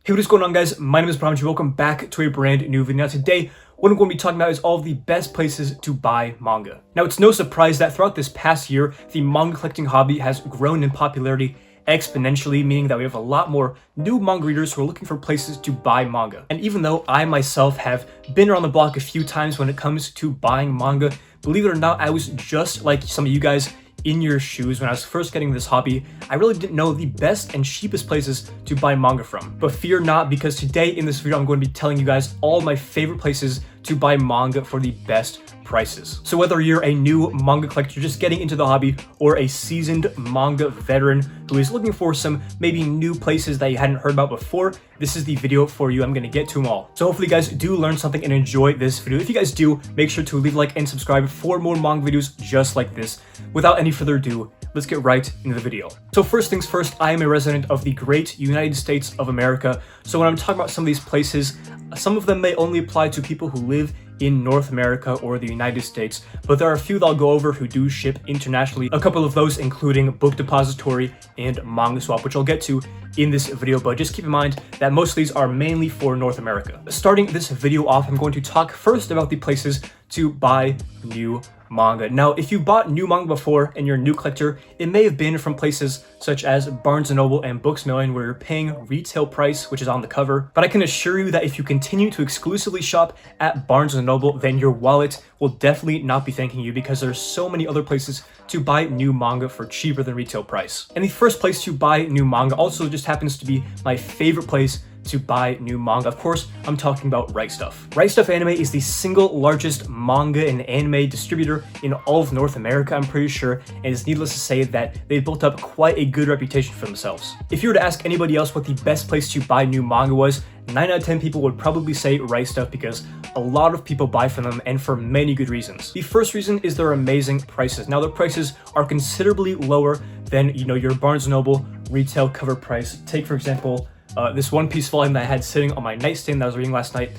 Hey, what is going on, guys? My name is ThePromG. Welcome back to a brand new video. Now today, what I'm going to be talking about is all of the best places to buy manga. Now, it's no surprise that throughout this past year, the manga collecting hobby has grown in popularity exponentially, meaning that we have a lot more new manga readers who are looking for places to buy manga. And even though I myself have been around the block a few times when it comes to buying manga, believe it or not, I was just like some of you guys in your shoes when I was first getting this hobby. I really didn't know the best and cheapest places to buy manga from. But fear not, because today in this video I'm going to be telling you guys all my favorite places to buy manga for the best prices. So whether you're a new manga collector just getting into the hobby or a seasoned manga veteran who is looking for some maybe new places that you hadn't heard about before, this is the video for you. I'm going to get to them all. So hopefully you guys do learn something and enjoy this video. If you guys do, make sure to leave a like and subscribe for more manga videos just like this. Without any further ado, let's get right into the video. So first things first, I am a resident of the great United States of America. So when I'm talking about some of these places, some of them may only apply to people who live in North America or the United States, but there are a few that I'll go over who do ship internationally. A couple of those including Book Depository and Manga Swap, which I'll get to in this video, but just keep in mind that most of these are mainly for North America. Starting this video off, I'm going to talk first about the places to buy new manga. Now, if you bought new manga before and you're a new collector, it may have been from places such as Barnes & Noble and Books-A-Million where you're paying retail price, which is on the cover. But I can assure you that if you continue to exclusively shop at Barnes & Noble, then your wallet will definitely not be thanking you, because there's so many other places to buy new manga for cheaper than retail price. And the first place to buy new manga also just happens to be my favorite place to buy new manga. Of course, I'm talking about Right Stuf. Right Stuf Anime is the single largest manga and anime distributor in all of North America, I'm pretty sure, and it's needless to say that they've built up quite a good reputation for themselves. If you were to ask anybody else what the best place to buy new manga was, 9 out of 10 people would probably say Right Stuf, because a lot of people buy from them, and for many good reasons. The first reason is their amazing prices. Now, their prices are considerably lower than, your Barnes & Noble retail cover price. Take, for example, this One Piece volume that I had sitting on my nightstand that I was reading last night.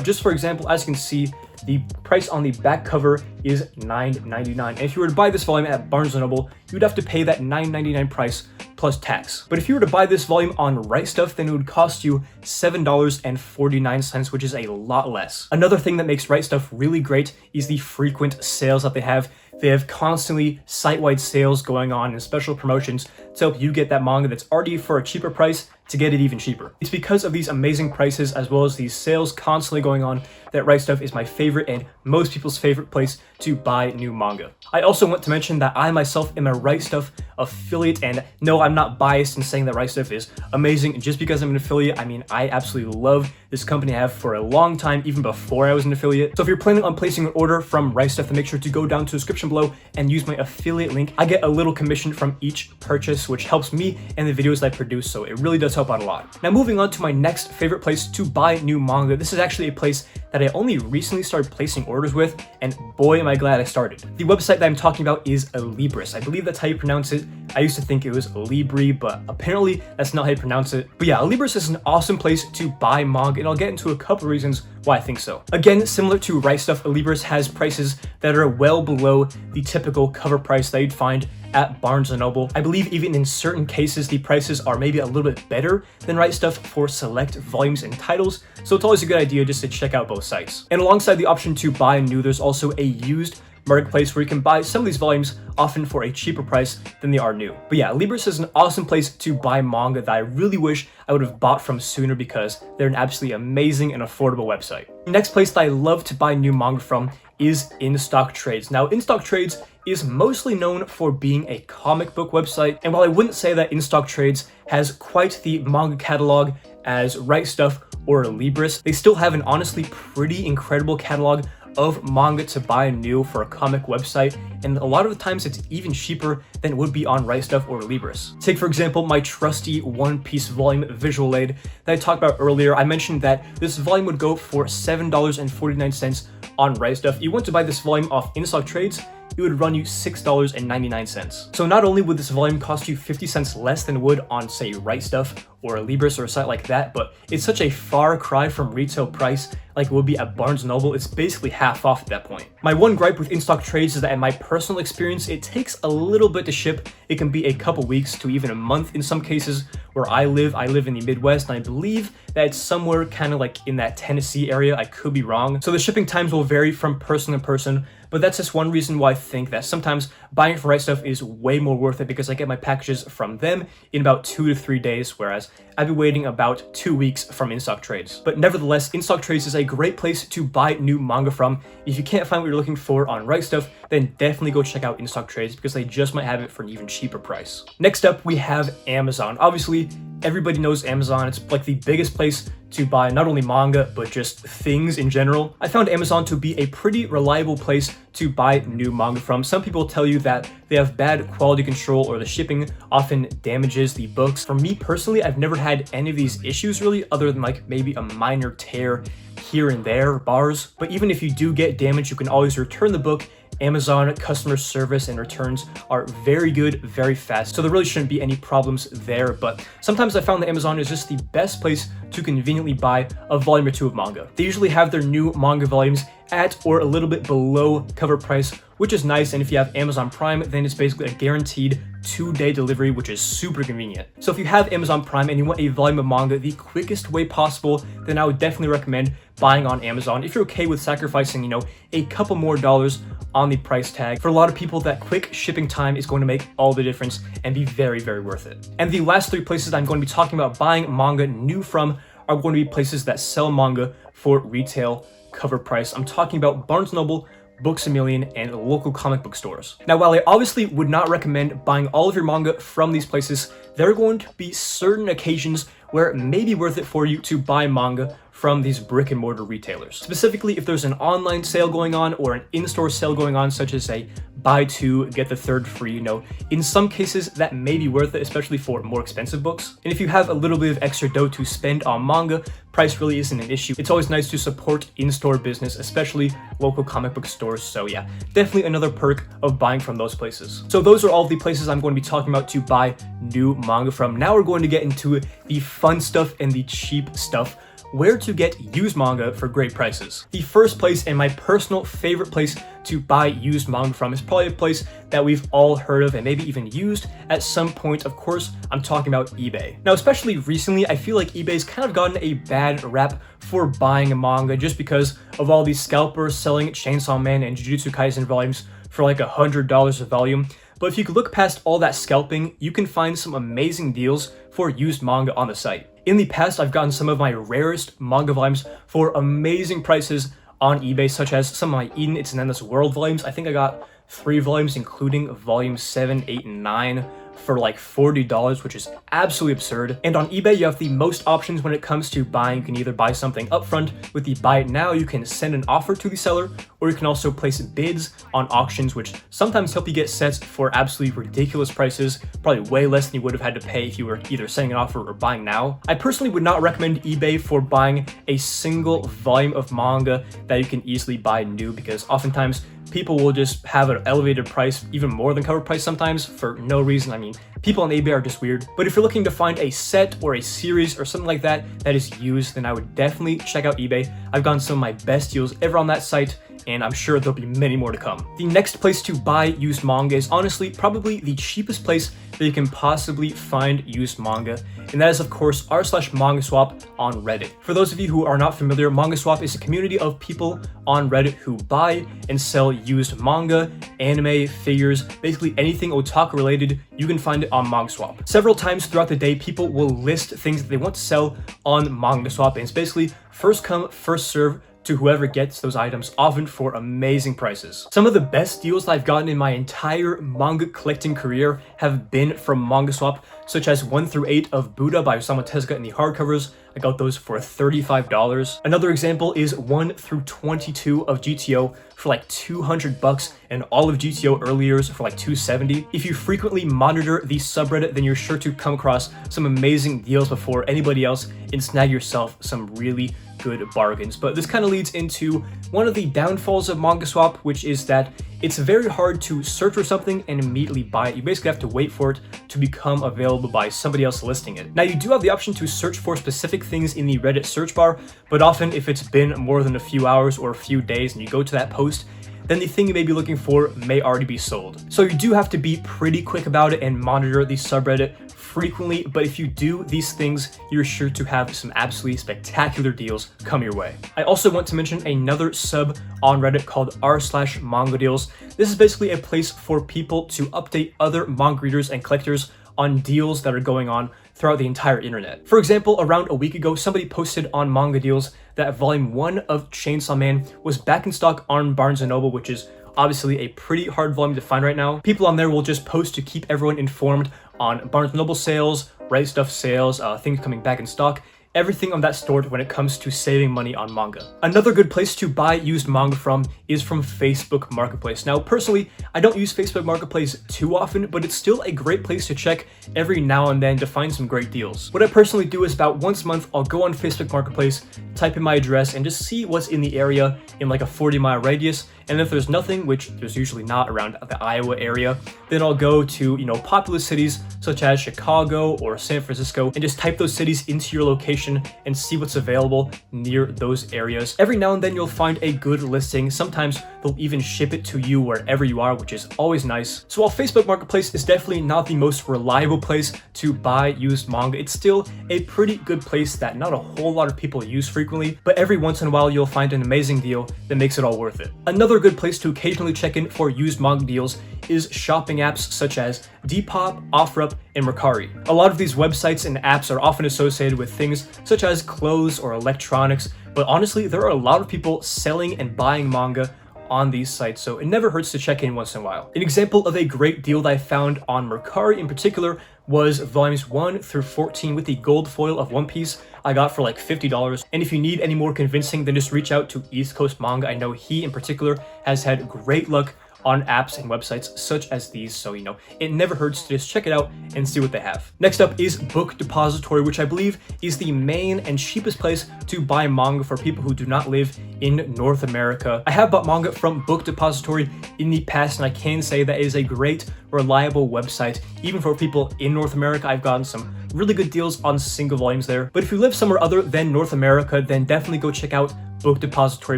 Just for example, as you can see, the price on the back cover is $9.99. And if you were to buy this volume at Barnes & Noble, you would have to pay that $9.99 price plus tax. But if you were to buy this volume on Right Stuf, then it would cost you $7.49, which is a lot less. Another thing that makes Right Stuf really great is the frequent sales that they have. They have constantly site-wide sales going on and special promotions to help you get that manga that's already for a cheaper price to get it even cheaper. It's because of these amazing prices as well as these sales constantly going on that Right Stuf is my favorite and most people's favorite place to buy new manga. I also want to mention that I myself am a Right Stuf affiliate, and no, I'm not biased in saying that Right Stuf is amazing just because I'm an affiliate. I mean, I absolutely love this company. I have for a long time, even before I was an affiliate. So if you're planning on placing an order from Right Stuf, then make sure to go down to the description below and use my affiliate link. I get a little commission from each purchase, which helps me and the videos that I produce, so it really does help out a lot. Now, moving on to my next favorite place to buy new manga. This is actually a place that I only recently started placing orders with, and boy am I glad I started. The website that I'm talking about is Libris. I believe that's how you pronounce it. I used to think it was Libri, but apparently that's not how you pronounce it. But yeah, Libris is an awesome place to buy manga, and I'll get into a couple reasons why I think so. Again, similar to Right Stuf, Libris has prices that are well below the typical cover price that you'd find at Barnes & Noble. I believe even in certain cases, the prices are maybe a little bit better than Right Stuf for select volumes and titles, so it's always a good idea just to check out both sites. And alongside the option to buy new, there's also a used marketplace where you can buy some of these volumes often for a cheaper price than they are new. But yeah, Libris is an awesome place to buy manga that I really wish I would have bought from sooner, because they're an absolutely amazing and affordable website. The next place that I love to buy new manga from is In-Stock Trades. Now, In-Stock Trades is mostly known for being a comic book website, and while I wouldn't say that In-Stock Trades has quite the manga catalog as Right Stuf or Libris, they still have an honestly pretty incredible catalog of manga to buy new for a comic website, and a lot of the times it's even cheaper than it would be on Right Stuf or Libris. Take, for example, my trusty One Piece volume visual aid that I talked about earlier. I mentioned that this volume would go for $7.49 on Right Stuf. You want to buy this volume off In-Stock Trades, it would run you $6.99. So not only would this volume cost you 50 cents less than it would on, say, Right Stuf or Libris or a site like that, but it's such a far cry from retail price like it would be at Barnes & Noble. It's basically half off at that point. My one gripe with in-stock trades is that in my personal experience, it takes a little bit to ship. It can be a couple weeks to even a month in some cases. Where I live in the Midwest, and I believe that it's somewhere kind of like in that Tennessee area. I could be wrong. So the shipping times will vary from person to person, but that's just one reason why I think that sometimes buying from Right Stuff is way more worth it, because I get my packages from them in about 2 to 3 days, whereas I've been waiting about 2 weeks from in-stock trades. But nevertheless, in-stock trades is a great place to buy new manga from. If you can't find what you're looking for on Right Stuff, then definitely go check out in-stock trades, because they just might have it for an even cheaper price. Next up, we have Amazon. Obviously, everybody knows Amazon. It's like the biggest place to buy not only manga, but just things in general. I found Amazon to be a pretty reliable place to buy new manga from. Some people tell you that they have bad quality control or the shipping often damages the books. For me personally, I've never had any of these issues really, other than like maybe a minor tear here and there, bars. But even if you do get damage, you can always return the book. Amazon customer service and returns are very good, very fast, so there really shouldn't be any problems there. But sometimes I found that Amazon is just the best place to conveniently buy a volume or two of manga. They usually have their new manga volumes at or a little bit below cover price, which is nice. And if you have Amazon Prime, then it's basically a guaranteed 2-day delivery, which is super convenient. So if you have Amazon Prime and you want a volume of manga the quickest way possible, then I would definitely recommend buying on Amazon. If you're okay with sacrificing, a couple more dollars on the price tag, for a lot of people, that quick shipping time is going to make all the difference and be very, very worth it. And the last 3 places I'm going to be talking about buying manga new from are going to be places that sell manga for retail cover price. I'm talking about Barnes & Noble, Books A Million, and local comic book stores. Now, while I obviously would not recommend buying all of your manga from these places, there are going to be certain occasions where it may be worth it for you to buy manga from these brick and mortar retailers. Specifically, if there's an online sale going on or an in-store sale going on, such as a buy 2, get the 3rd free, in some cases that may be worth it, especially for more expensive books. And if you have a little bit of extra dough to spend on manga, price really isn't an issue. It's always nice to support in-store business, especially local comic book stores. So yeah, definitely another perk of buying from those places. So those are all the places I'm going to be talking about to buy new manga from. Now we're going to get into the fun stuff and the cheap stuff. Where to get used manga for great prices. The first place, and my personal favorite place to buy used manga from, is probably a place that we've all heard of and maybe even used at some point. Of course, I'm talking about eBay. Now, especially recently, I feel like eBay's kind of gotten a bad rap for buying a manga just because of all these scalpers selling Chainsaw Man and Jujutsu Kaisen volumes for like $100 a volume. But if you could look past all that scalping, you can find some amazing deals for used manga on the site. In the past, I've gotten some of my rarest manga volumes for amazing prices on eBay, such as some of my Eden It's an Endless World volumes. I think I got 3 volumes, including volumes 7, 8, and 9, for like $40, which is absolutely absurd. And on eBay, you have the most options when it comes to buying. You can either buy something upfront with the buy it now, you can send an offer to the seller, or you can also place bids on auctions, which sometimes help you get sets for absolutely ridiculous prices, probably way less than you would have had to pay if you were either sending an offer or buying now. I personally would not recommend eBay for buying a single volume of manga that you can easily buy new, because oftentimes people will just have an elevated price, even more than cover price sometimes, for no reason. I mean, people on eBay are just weird. But if you're looking to find a set or a series or something like that that is used, then I would definitely check out eBay. I've gotten some of my best deals ever on that site, and I'm sure there'll be many more to come. The next place to buy used manga is honestly probably the cheapest place that you can possibly find used manga, and that is of course r/MangaSwap on Reddit. For those of you who are not familiar, MangaSwap is a community of people on Reddit who buy and sell used manga, anime, figures, basically anything otaku related. You can find it on MangaSwap. Several times throughout the day, people will list things that they want to sell on MangaSwap, and it's basically first come, first serve to whoever gets those items, often for amazing prices. Some of the best deals that I've gotten in my entire manga collecting career have been from MangaSwap, such as 1 through 8 of Buddha by Osamu Tezuka in the hardcovers. I got those for $35. Another example is 1 through 22 of GTO for like $200, and all of GTO earliers for like $270. If you frequently monitor the subreddit, then you're sure to come across some amazing deals before anybody else and snag yourself some really good bargains. But this kind of leads into one of the downfalls of MangaSwap, which is that it's very hard to search for something and immediately buy it. You basically have to wait for it to become available by somebody else listing it. Now, you do have the option to search for specific things in the Reddit search bar, but often if it's been more than a few hours or a few days and you go to that post, then the thing you may be looking for may already be sold. So you do have to be pretty quick about it and monitor the subreddit frequently, but if you do these things, you're sure to have some absolutely spectacular deals come your way. I also want to mention another sub on Reddit called r/manga deals. This is basically a place for people to update other manga readers and collectors on deals that are going on throughout the entire internet. For example, around a week ago, somebody posted on Manga Deals that volume 1 of Chainsaw Man was back in stock on Barnes & Noble, which is obviously a pretty hard volume to find right now. People on there will just post to keep everyone informed on Barnes & Noble sales, Right Stuff sales, things coming back in stock, everything on that store when it comes to saving money on manga. Another good place to buy used manga from is from Facebook Marketplace. Now, personally, I don't use Facebook Marketplace too often, but it's still a great place to check every now and then to find some great deals. What I personally do is about once a month, I'll go on Facebook Marketplace, type in my address, and just see what's in the area in like a 40-mile radius. And if there's nothing, which there's usually not around the Iowa area, then I'll go to, populous cities such as Chicago or San Francisco and just type those cities into your location and see what's available near those areas. Every now and then you'll find a good listing. Sometimes they'll even ship it to you wherever you are, which is always nice. So while Facebook Marketplace is definitely not the most reliable place to buy used manga, it's still a pretty good place that not a whole lot of people use frequently, but every once in a while you'll find an amazing deal that makes it all worth it. Another good place to occasionally check in for used manga deals is shopping apps such as Depop, OfferUp, and Mercari. A lot of these websites and apps are often associated with things such as clothes or electronics, but honestly, there are a lot of people selling and buying manga on these sites, so it never hurts to check in once in a while. An example of a great deal that I found on Mercari in particular was volumes 1 through 14 with the gold foil of One Piece. I got for like $50. And if you need any more convincing, then just reach out to East Coast Manga. I know he in particular has had great luck on apps and websites such as these, so it never hurts to just check it out and see what they have. Next up is Book Depository, which I believe is the main and cheapest place to buy manga for people who do not live in North America. I have bought manga from Book Depository in the past, and I can say that it is a great, reliable website. Even for people in North America, I've gotten some really good deals on single volumes there. But if you live somewhere other than North America, then definitely go check out Book Depository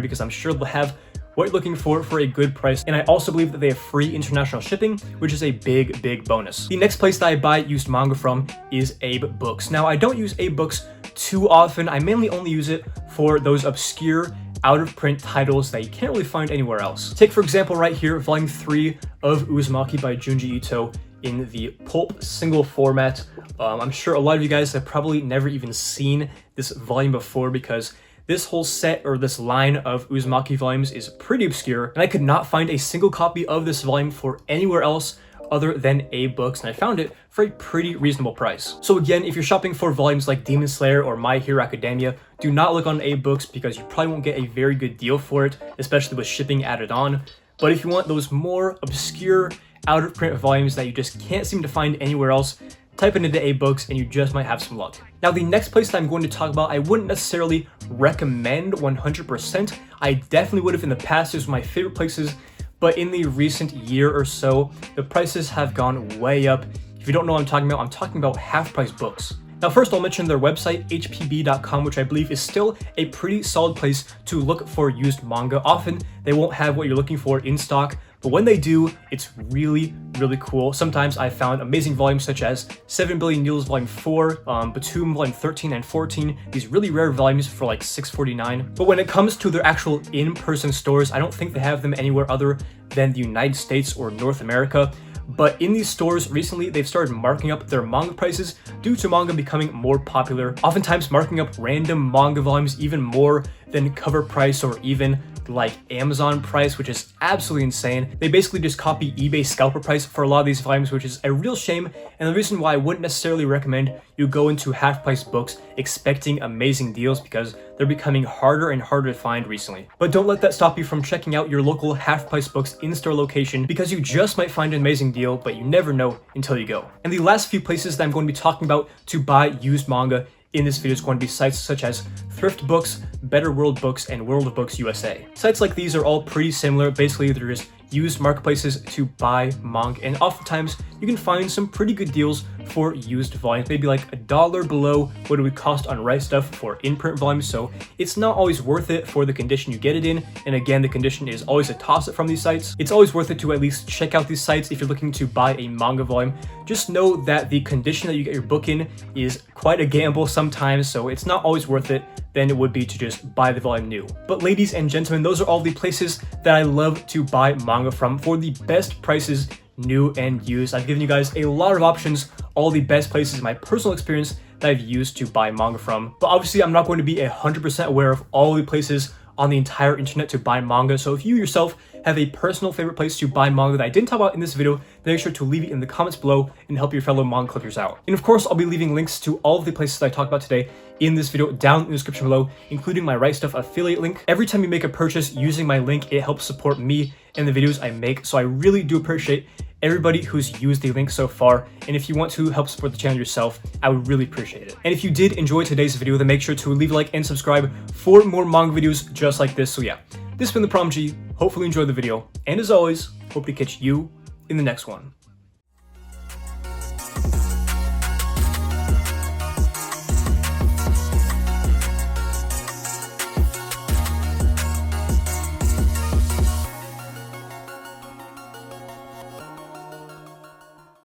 because I'm sure they'll have what you're looking for a good price. And I also believe that they have free international shipping, which is a big bonus. The next place that I buy used manga from is Abe Books. Now, I don't use Abe Books too often. I mainly only use it for those obscure out-of-print titles that you can't really find anywhere else. Take, for example, right here, volume 3 of Uzumaki by Junji Ito in the pulp single format. I'm sure a lot of you guys have probably never even seen this volume before because this whole set or this line of Uzumaki volumes is pretty obscure, and I could not find a single copy of this volume for anywhere else other than Abe Books, and I found it for a pretty reasonable price. So again, if you're shopping for volumes like Demon Slayer or My Hero Academia, do not look on Abe Books because you probably won't get a very good deal for it, especially with shipping added on. But if you want those more obscure out-of-print volumes that you just can't seem to find anywhere else, type it into Abe Books and you just might have some luck. Now, the next place that I'm going to talk about, I wouldn't necessarily recommend 100%. I definitely would have in the past. It was my favorite places, but in the recent year or so, the prices have gone way up. If you don't know what I'm talking about half-price books. Now, first I'll mention their website, hpb.com, which I believe is still a pretty solid place to look for used manga. Often, they won't have what you're looking for in stock, but when they do, it's really cool. Sometimes I've found amazing volumes such as 7 Billion Needles Volume 4, Batum Volume 13 and 14, these really rare volumes for like $6.49. But when it comes to their actual in-person stores, I don't think they have them anywhere other than the United States or North America. But in these stores recently, they've started marking up their manga prices due to manga becoming more popular, oftentimes marking up random manga volumes even more than cover price or even like Amazon price, which is absolutely insane. They basically just copy eBay scalper price for a lot of these volumes, which is a real shame, and the reason why I wouldn't necessarily recommend you go into half-price books expecting amazing deals because they're becoming harder and harder to find recently. But don't let that stop you from checking out your local half-price books in-store location because you just might find an amazing deal, but you never know until you go. And the last few places that I'm going to be talking about to buy used manga in this video is going to be sites such as Thrift Books, Better World Books, and World of Books USA. Sites like these are all pretty similar. Basically, they're just used marketplaces to buy manga, and oftentimes you can find some pretty good deals for used volumes, maybe like $1 below what it would cost on Right Stuff for in-print volumes. So it's not always worth it for the condition you get it in, and again, the condition is always a toss-up from these sites. It's always worth it to at least check out these sites if you're looking to buy a manga volume. Just know that the condition that you get your book in is quite a gamble sometimes, so it's not always worth it than it would be to just buy the volume new. But ladies and gentlemen, those are all the places that I love to buy manga from for the best prices, new and used. I've given you guys a lot of options, all the best places in my personal experience that I've used to buy manga from. But obviously I'm not going to be 100% aware of all the places on the entire internet to buy manga. So if you yourself have a personal favorite place to buy manga that I didn't talk about in this video, then make sure to leave it in the comments below and help your fellow manga collectors out. And of course, I'll be leaving links to all of the places I talked about today in this video down in the description below, including my Right Stuff affiliate link. Every time you make a purchase using my link, it helps support me and the videos I make. So I really do appreciate everybody who's used the link so far, and if you want to help support the channel yourself, I would really appreciate it. And if you did enjoy today's video, then make sure to leave a like and subscribe for more manga videos just like this. So yeah, this has been ThePromG. Hopefully you enjoyed the video, and as always, hope to catch you in the next one.